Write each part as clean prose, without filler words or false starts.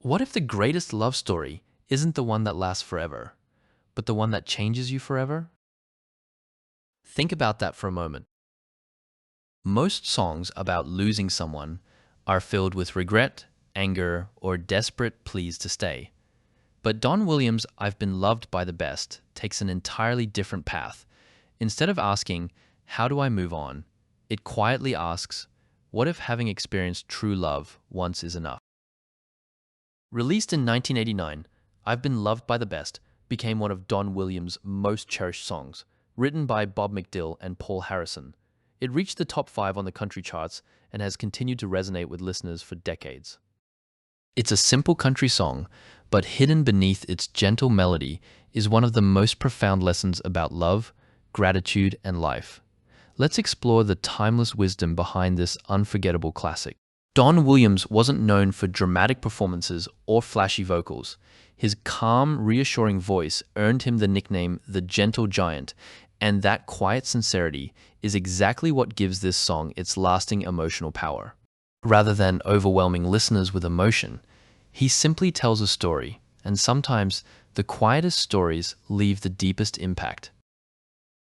What if the greatest love story isn't the one that lasts forever, but the one that changes you forever? Think about that for a moment. Most songs about losing someone are filled with regret, anger, or desperate pleas to stay. But Don Williams' I've Been Loved by the Best takes an entirely different path. Instead of asking, how do I move on? It quietly asks, what if having experienced true love once is enough? Released in 1989, I've Been Loved by the Best became one of Don Williams' most cherished songs, written by Bob McDill and Paul Harrison. It reached the top 5 on the country charts and has continued to resonate with listeners for decades. It's a simple country song, but hidden beneath its gentle melody is one of the most profound lessons about love, gratitude, and life. Let's explore the timeless wisdom behind this unforgettable classic. Don Williams wasn't known for dramatic performances or flashy vocals. His calm, reassuring voice earned him the nickname the Gentle Giant, and that quiet sincerity is exactly what gives this song its lasting emotional power. Rather than overwhelming listeners with emotion, he simply tells a story, and sometimes the quietest stories leave the deepest impact.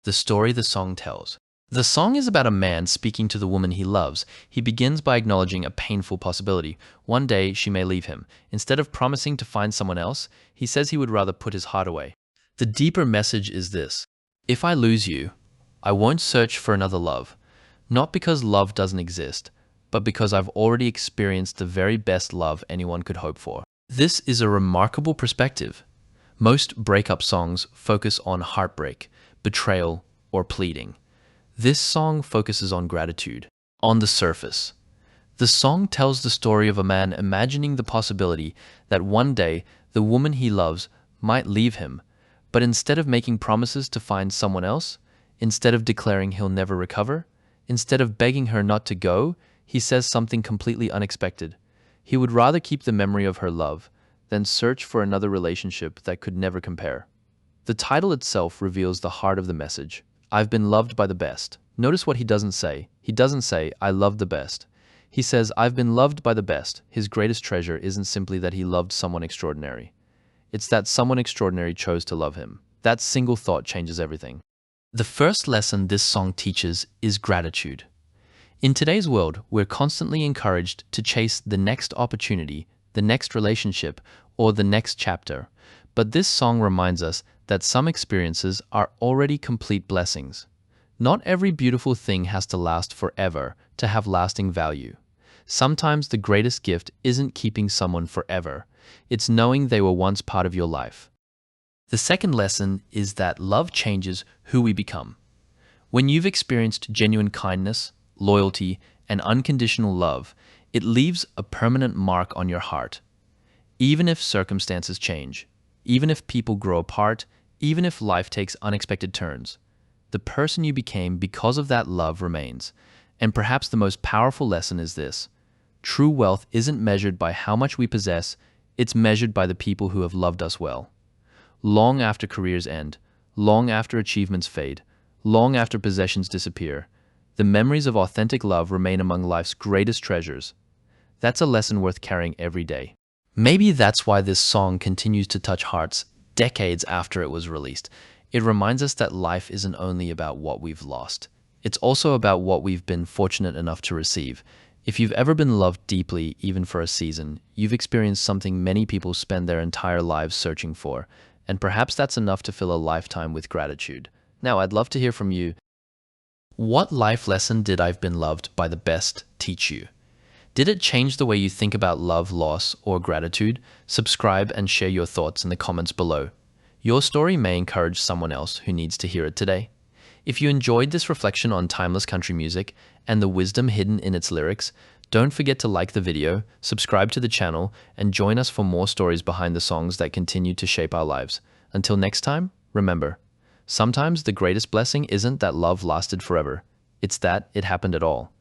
The story the song tells. The song is about a man speaking to the woman he loves. He begins by acknowledging a painful possibility. One day she may leave him. Instead of promising to find someone else, he says he would rather put his heart away. The deeper message is this: if I lose you, I won't search for another love. Not because love doesn't exist, but because I've already experienced the very best love anyone could hope for. This is a remarkable perspective. Most breakup songs focus on heartbreak, betrayal, or pleading. This song focuses on gratitude. On the surface, the song tells the story of a man imagining the possibility that one day the woman he loves might leave him, but instead of making promises to find someone else, instead of declaring he'll never recover, instead of begging her not to go, he says something completely unexpected. He would rather keep the memory of her love than search for another relationship that could never compare. The title itself reveals the heart of the message. I've been loved by the best. Notice what he doesn't say. He doesn't say, I love the best. He says, I've been loved by the best. His greatest treasure isn't simply that he loved someone extraordinary. It's that someone extraordinary chose to love him. That single thought changes everything. The first lesson this song teaches is gratitude. In today's world, we're constantly encouraged to chase the next opportunity, the next relationship, or the next chapter. But this song reminds us that some experiences are already complete blessings. Not every beautiful thing has to last forever to have lasting value. Sometimes the greatest gift isn't keeping someone forever. It's knowing they were once part of your life. The second lesson is that love changes who we become. When you've experienced genuine kindness, loyalty, and unconditional love, it leaves a permanent mark on your heart. Even if circumstances change, even if people grow apart, even if life takes unexpected turns, the person you became because of that love remains. And perhaps the most powerful lesson is this: true wealth isn't measured by how much we possess, it's measured by the people who have loved us well. Long after careers end, long after achievements fade, long after possessions disappear, the memories of authentic love remain among life's greatest treasures. That's a lesson worth carrying every day. Maybe that's why this song continues to touch hearts decades after it was released. It reminds us that life isn't only about what we've lost. It's also about what we've been fortunate enough to receive. If you've ever been loved deeply, even for a season, you've experienced something many people spend their entire lives searching for, and perhaps that's enough to fill a lifetime with gratitude. Now, I'd love to hear from you. What life lesson did I've Been Loved by the Best teach you? Did it change the way you think about love, loss, or gratitude? Subscribe and share your thoughts in the comments below. Your story may encourage someone else who needs to hear it today. If you enjoyed this reflection on timeless country music and the wisdom hidden in its lyrics, don't forget to like the video, subscribe to the channel, and join us for more stories behind the songs that continue to shape our lives. Until next time, remember, sometimes the greatest blessing isn't that love lasted forever. It's that it happened at all.